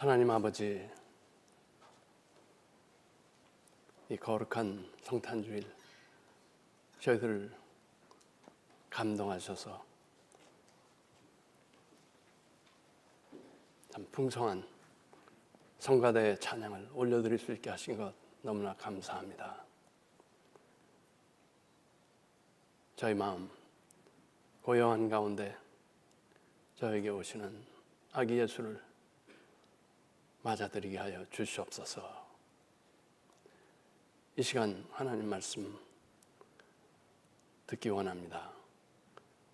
하나님 아버지, 이 거룩한 성탄주일 저희들을 감동하셔서 참 풍성한 성가대의 찬양을 올려드릴 수 있게 하신 것 너무나 감사합니다. 저희 마음 고요한 가운데 저에게 오시는 아기 예수를 맞아들이게 하여 주시옵소서. 이 시간 하나님 말씀 듣기 원합니다.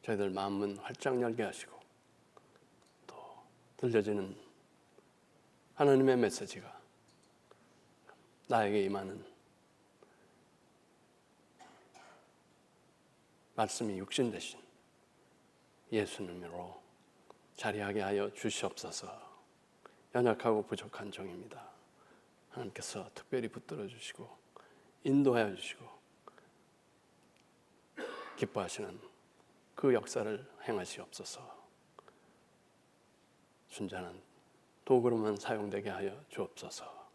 저희들 마음은 활짝 열게 하시고 또 들려지는 하나님의 메시지가 나에게 임하는 말씀이 육신 되신 예수님으로 자리하게 하여 주시옵소서. 연약하고 부족한 종입니다. 하나님께서 특별히 붙들어 주시고 인도하여 주시고 기뻐하시는 그 역사를 행하시옵소서. 순전한 도구로만 사용되게 하여 주옵소서.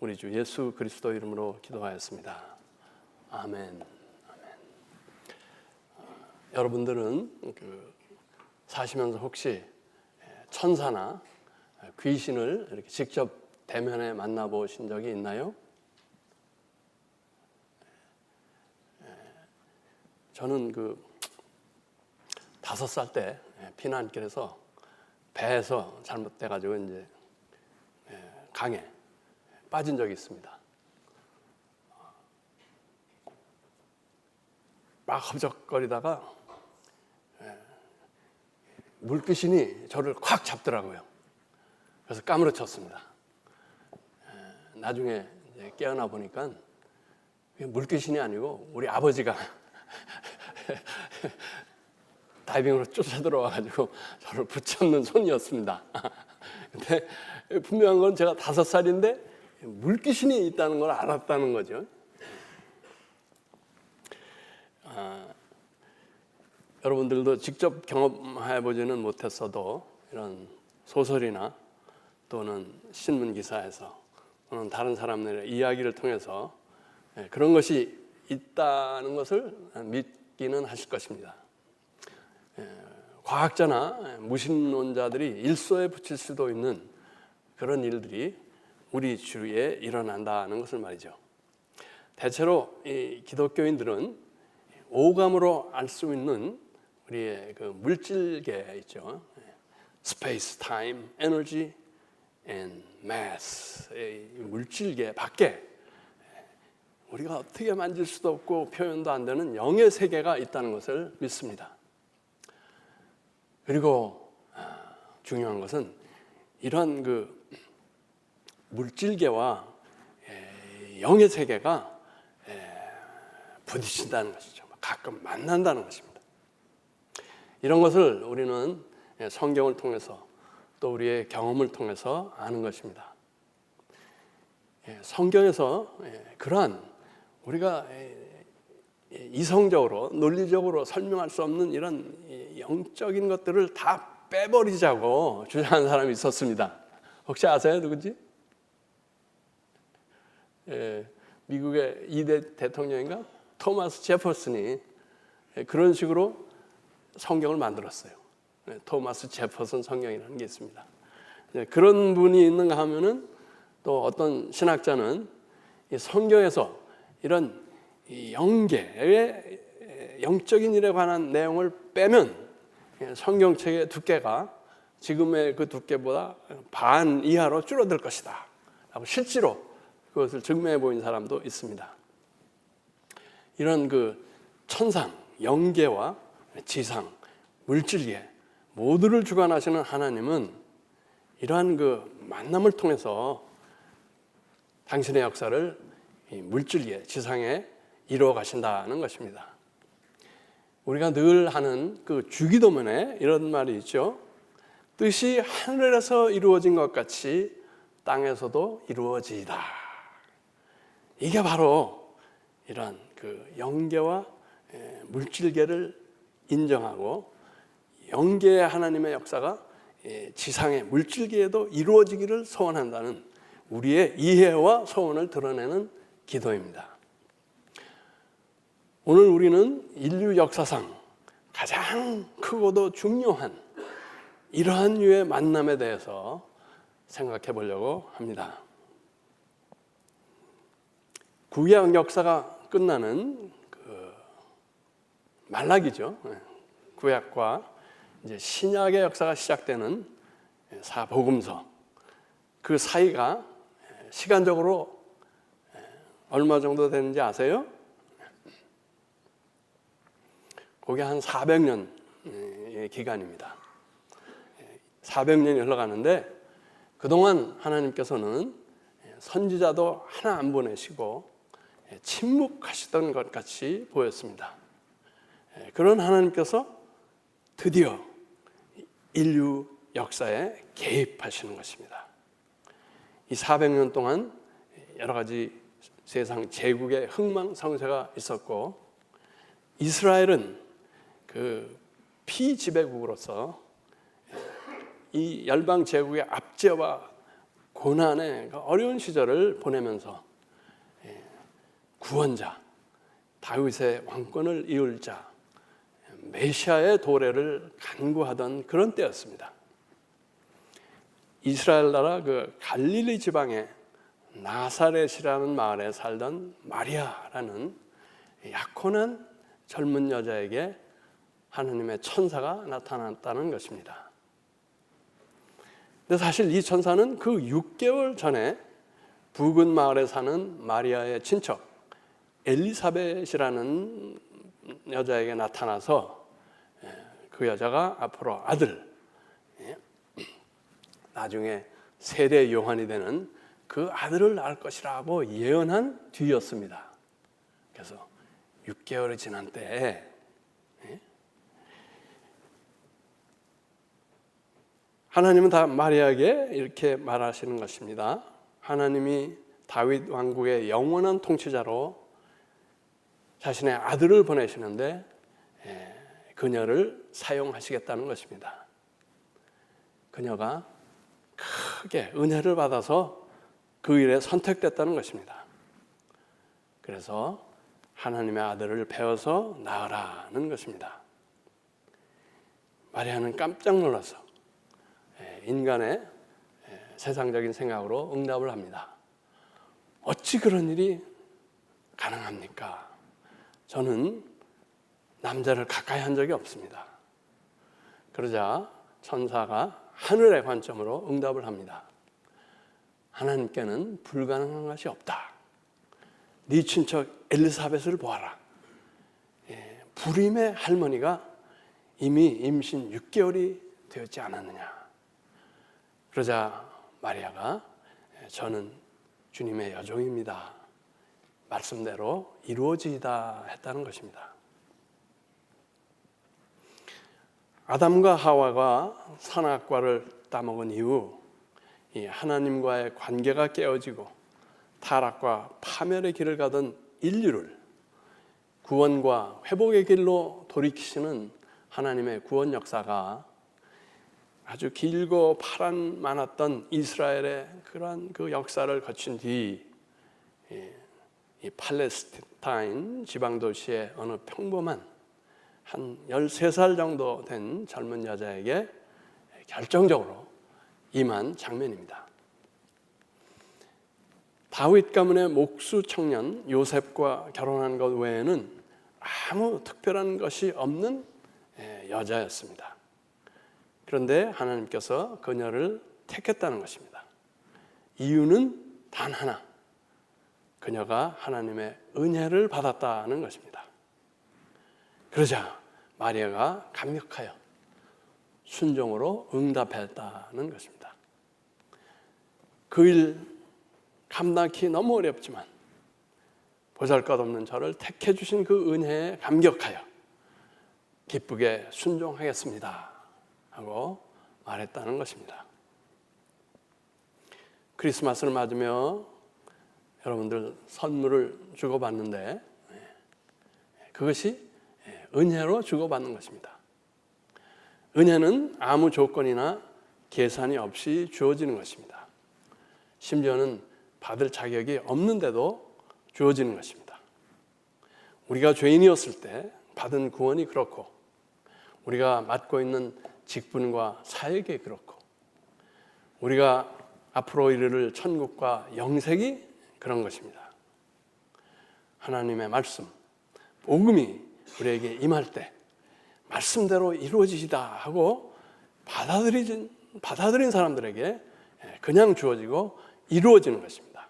우리 주 예수 그리스도 이름으로 기도하였습니다. 아멘. 여러분들은 사시면서 혹시 천사나 귀신을 이렇게 직접 대면에 만나보신 적이 있나요? 저는 5살 때 피난길에서 배에서 잘못돼가지고 이제 강에 빠진 적이 있습니다. 막 허벅거리다가 물귀신이 저를 콱 잡더라고요. 그래서 까무러쳤습니다. 나중에 이제 깨어나 보니까 물귀신이 아니고 우리 아버지가 다이빙으로 쫓아 들어와가지고 저를 붙잡는 손이었습니다. 근데 분명한 건 제가 5살인데 물귀신이 있다는 걸 알았다는 거죠. 여러분들도 직접 경험해보지는 못했어도 이런 소설이나 또는 신문기사에서 또는 다른 사람들의 이야기를 통해서 그런 것이 있다는 것을 믿기는 하실 것입니다. 과학자나 무신론자들이 일소에 붙일 수도 있는 그런 일들이 우리 주위에 일어난다는 것을 말이죠. 대체로 이 기독교인들은 오감으로 알 수 있는 우리의 그 물질계 있죠. 스페이스, 타임, 에너지 and mass, 물질계 밖에 우리가 어떻게 만질 수도 없고 표현도 안 되는 영의 세계가 있다는 것을 믿습니다. 그리고 중요한 것은 이런 그 물질계와 영의 세계가 부딪힌다는 것이죠. 가끔 만난다는 것입니다. 이런 것을 우리는 성경을 통해서 또 우리의 경험을 통해서 아는 것입니다. 성경에서 그러한 우리가 이성적으로 논리적으로 설명할 수 없는 이런 영적인 것들을 다 빼버리자고 주장한 사람이 있었습니다. 혹시 아세요? 누구지? 미국의 2대 대통령인가? 토마스 제퍼슨이 그런 식으로 성경을 만들었어요. 토마스 제퍼슨 성경이라는 게 있습니다. 그런 분이 있는가 하면은 또 어떤 신학자는 이 성경에서 이런 영계의 영적인 일에 관한 내용을 빼면 성경책의 두께가 지금의 그 두께보다 반 이하로 줄어들 것이다 라고 실제로 그것을 증명해 보인 사람도 있습니다. 이런 그 천상, 영계와 지상, 물질계 모두를 주관하시는 하나님은 이러한 그 만남을 통해서 당신의 역사를 물질계, 지상에 이루어 가신다는 것입니다. 우리가 늘 하는 그 주기도문에 이런 말이 있죠. 뜻이 하늘에서 이루어진 것 같이 땅에서도 이루어지이다. 이게 바로 이런 그 영계와 물질계를 인정하고 영계의 하나님의 역사가 지상의 물질계에도 이루어지기를 소원한다는 우리의 이해와 소원을 드러내는 기도입니다. 오늘 우리는 인류 역사상 가장 크고도 중요한 이러한 류의 만남에 대해서 생각해 보려고 합니다. 구약 역사가 끝나는 말라기죠. 구약과 이제 신약의 역사가 시작되는 사복음서, 그 사이가 시간적으로 얼마 정도 되는지 아세요? 그게 한 400년의 기간입니다. 400년이 흘러가는데 그동안 하나님께서는 선지자도 하나 안 보내시고 침묵하시던 것 같이 보였습니다. 그런 하나님께서 드디어 인류 역사에 개입하시는 것입니다. 이 400년 동안 여러 가지 세상 제국의 흥망성쇠가 있었고, 이스라엘은 그 피지배국으로서 이 열방 제국의 압제와 고난의 어려운 시절을 보내면서 구원자, 다윗의 왕권을 이을 자, 메시아의 도래를 간구하던 그런 때였습니다. 이스라엘 나라 그 갈릴리 지방의 나사렛이라는 마을에 살던 마리아라는 약혼한 젊은 여자에게 하나님의 천사가 나타났다는 것입니다. 근데 사실 이 천사는 그 6개월 전에 부근 마을에 사는 마리아의 친척 엘리사벳이라는 여자에게 나타나서 그 여자가 앞으로 아들, 나중에 세례 요한이 되는 그 아들을 낳을 것이라고 예언한 뒤였습니다. 그래서 6개월이 지난 때에 하나님은 다 마리아에게 이렇게 말하시는 것입니다. 하나님이 다윗 왕국의 영원한 통치자로 자신의 아들을 보내시는데 그녀를 사용하시겠다는 것입니다. 그녀가 크게 은혜를 받아서 그 일에 선택됐다는 것입니다. 그래서 하나님의 아들을 배워서 낳으라는 것입니다. 마리아는 깜짝 놀라서 인간의 세상적인 생각으로 응답을 합니다. 어찌 그런 일이 가능합니까? 저는 남자를 가까이 한 적이 없습니다. 그러자 천사가 하늘의 관점으로 응답을 합니다. 하나님께는 불가능한 것이 없다. 네 친척 엘리사벳을 보아라. 불임의 할머니가 이미 임신 6개월이 되었지 않았느냐. 그러자 마리아가 저는 주님의 여종입니다. 말씀대로 이루어지이다 했다는 것입니다. 아담과 하와가 선악과를 따먹은 이후 이 하나님과의 관계가 깨어지고 타락과 파멸의 길을 가던 인류를 구원과 회복의 길로 돌이키시는 하나님의 구원 역사가 아주 길고 파란 많았던 이스라엘의 그러한 그 역사를 거친 뒤 이 팔레스타인 지방 도시의 어느 평범한 한 13살 정도 된 젊은 여자에게 결정적으로 임한 장면입니다. 다윗 가문의 목수 청년 요셉과 결혼한 것 외에는 아무 특별한 것이 없는 여자였습니다. 그런데 하나님께서 그녀를 택했다는 것입니다. 이유는 단 하나, 그녀가 하나님의 은혜를 받았다는 것입니다. 그러자 마리아가 감격하여 순종으로 응답했다는 것입니다. 그 일 감당하기 너무 어렵지만 보잘것없는 저를 택해 주신 그 은혜에 감격하여 기쁘게 순종하겠습니다 하고 말했다는 것입니다. 크리스마스를 맞으며 여러분들 선물을 주고받는데 그것이 은혜로 주고받는 것입니다. 은혜는 아무 조건이나 계산이 없이 주어지는 것입니다. 심지어는 받을 자격이 없는데도 주어지는 것입니다. 우리가 죄인이었을 때 받은 구원이 그렇고, 우리가 맡고 있는 직분과 사역이 그렇고, 우리가 앞으로 이르를 천국과 영생이 그런 것입니다. 하나님의 말씀, 복음이 우리에게 임할 때 말씀대로 이루어지시다 하고 받아들인 사람들에게 그냥 주어지고 이루어지는 것입니다.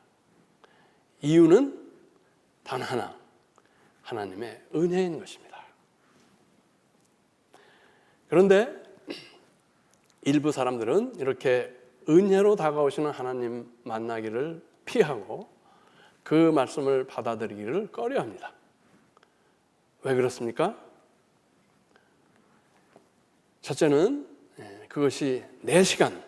이유는 단 하나, 하나님의 은혜인 것입니다. 그런데 일부 사람들은 이렇게 은혜로 다가오시는 하나님 만나기를 피하고 그 말씀을 받아들이기를 꺼려합니다. 왜 그렇습니까? 첫째는 그것이 내 시간,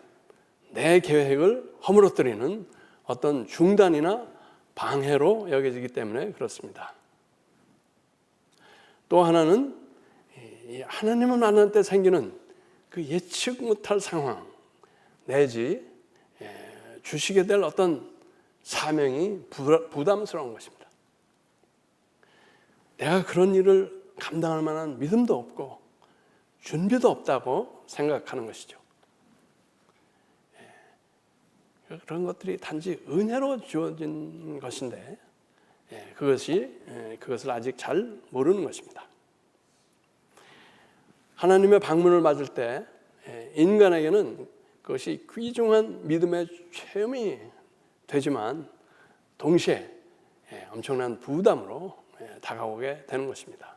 내 계획을 허물어뜨리는 어떤 중단이나 방해로 여겨지기 때문에 그렇습니다. 또 하나는 하나님을 만날 때 생기는 그 예측 못할 상황 내지 주시게 될 어떤 사명이 부담스러운 것입니다. 내가 그런 일을 감당할 만한 믿음도 없고 준비도 없다고 생각하는 것이죠. 그런 것들이 단지 은혜로 주어진 것인데 그것을 아직 잘 모르는 것입니다. 하나님의 방문을 맞을 때 인간에게는 그것이 귀중한 믿음의 체험이 되지만 동시에 엄청난 부담으로 다가오게 되는 것입니다.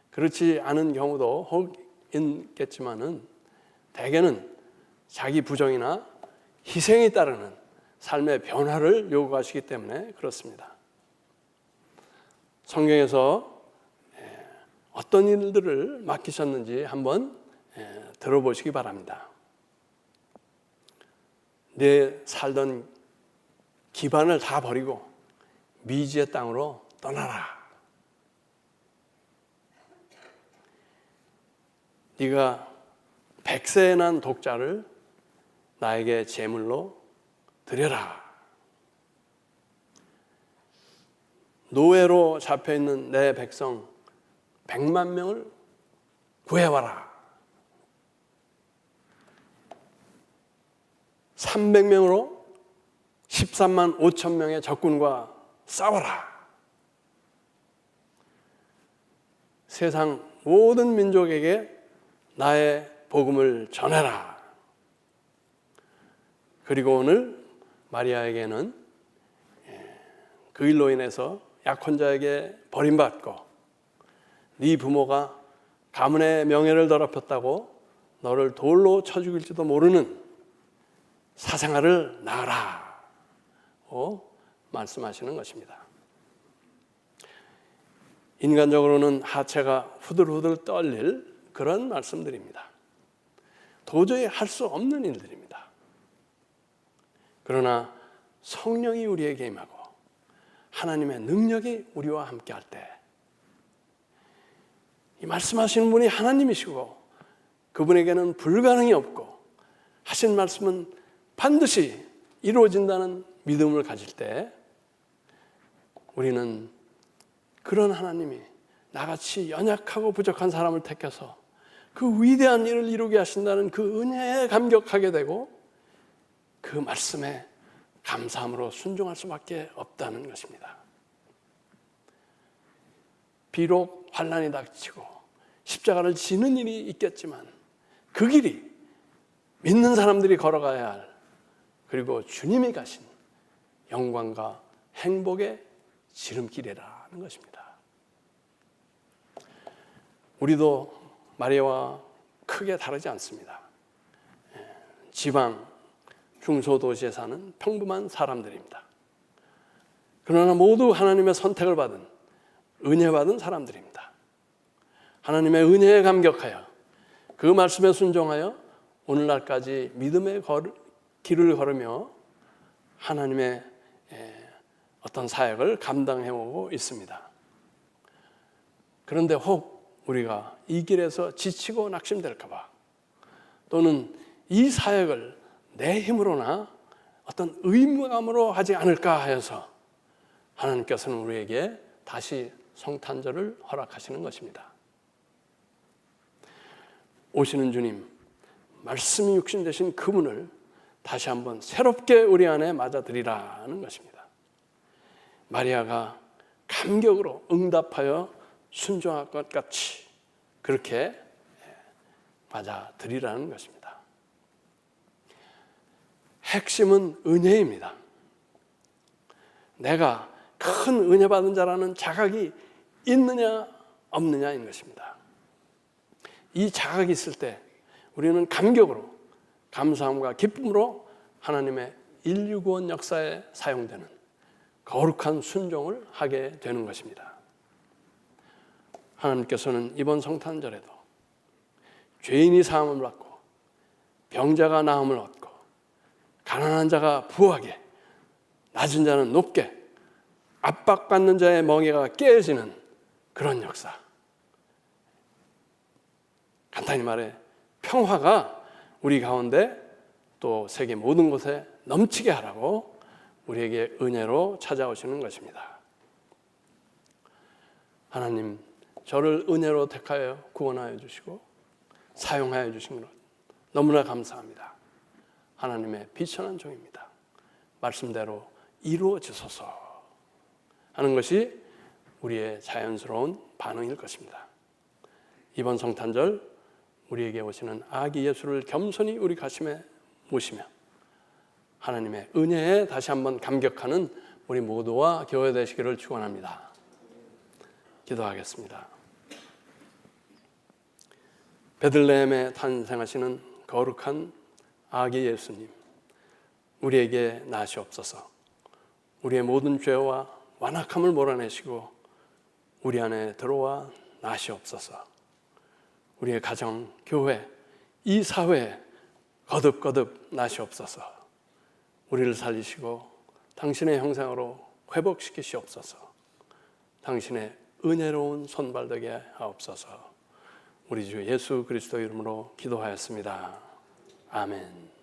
그렇지 않은 경우도 혹 있겠지만은 대개는 자기 부정이나 희생이 따르는 삶의 변화를 요구하시기 때문에 그렇습니다. 성경에서 어떤 일들을 맡기셨는지 한번 들어보시기 바랍니다. 내 살던 기반을 다 버리고 미지의 땅으로 떠나라. 네가 100세에 난 독자를 나에게 제물로 드려라. 노예로 잡혀있는 내 백성 100만 명을 구해와라. 300명으로 13만 5천 명의 적군과 싸워라. 세상 모든 민족에게 나의 복음을 전해라. 그리고 오늘 마리아에게는 그 일로 인해서 약혼자에게 버림받고 네 부모가 가문의 명예를 더럽혔다고 너를 돌로 쳐 죽일지도 모르는 사생아를 낳아라고 말씀하시는 것입니다. 인간적으로는 하체가 후들후들 떨릴 그런 말씀들입니다. 도저히 할 수 없는 일들입니다. 그러나 성령이 우리에게 임하고 하나님의 능력이 우리와 함께 할 때 이 말씀하시는 분이 하나님이시고 그분에게는 불가능이 없고 하신 말씀은 반드시 이루어진다는 믿음을 가질 때 우리는 그런 하나님이 나같이 연약하고 부족한 사람을 택해서 그 위대한 일을 이루게 하신다는 그 은혜에 감격하게 되고 그 말씀에 감사함으로 순종할 수밖에 없다는 것입니다. 비록 환난이 닥치고 십자가를 지는 일이 있겠지만 그 길이 믿는 사람들이 걸어가야 할 그리고 주님이 가신 영광과 행복의 지름길이라는 것입니다. 우리도 마리아와 크게 다르지 않습니다. 지방, 중소도시에 사는 평범한 사람들입니다. 그러나 모두 하나님의 선택을 받은 은혜 받은 사람들입니다. 하나님의 은혜에 감격하여 그 말씀에 순종하여 오늘날까지 믿음의 길을 걸으며 하나님의 어떤 사역을 감당해오고 있습니다. 그런데 혹 우리가 이 길에서 지치고 낙심될까 봐 또는 이 사역을 내 힘으로나 어떤 의무감으로 하지 않을까 하여서 하나님께서는 우리에게 다시 성탄절을 허락하시는 것입니다. 오시는 주님, 말씀이 육신 되신 그분을 다시 한번 새롭게 우리 안에 맞아들이라는 것입니다. 마리아가 감격으로 응답하여 순종할 것 같이 그렇게 맞아들이라는 것입니다. 핵심은 은혜입니다. 내가 큰 은혜 받은 자라는 자각이 있느냐 없느냐인 것입니다. 이 자각이 있을 때 우리는 감격으로, 감사함과 기쁨으로 하나님의 인류 구원 역사에 사용되는 거룩한 순종을 하게 되는 것입니다. 하나님께서는 이번 성탄절에도 죄인이 사함을 받고 병자가 나음을 얻고 가난한 자가 부하게 낮은 자는 높게 압박받는 자의 멍에가 깨어지는 그런 역사, 간단히 말해 평화가 우리 가운데 또 세계 모든 곳에 넘치게 하라고 우리에게 은혜로 찾아오시는 것입니다. 하나님, 저를 은혜로 택하여 구원하여 주시고 사용하여 주신 것 너무나 감사합니다. 하나님의 비천한 종입니다. 말씀대로 이루어지소서 하는 것이 우리의 자연스러운 반응일 것입니다. 이번 성탄절 우리에게 오시는 아기 예수를 겸손히 우리 가슴에 모시며 하나님의 은혜에 다시 한번 감격하는 우리 모두와 교회 되시기를 축원합니다. 기도하겠습니다. 베들레헴에 탄생하시는 거룩한 아기 예수님, 우리에게 나시옵소서. 우리의 모든 죄와 완악함을 몰아내시고 우리 안에 들어와 나시옵소서. 우리의 가정, 교회, 이 사회에 거듭거듭 나시옵소서. 우리를 살리시고 당신의 형상으로 회복시키시옵소서. 당신의 은혜로운 손발 되게 하옵소서. 우리 주 예수 그리스도 이름으로 기도하였습니다. 아멘.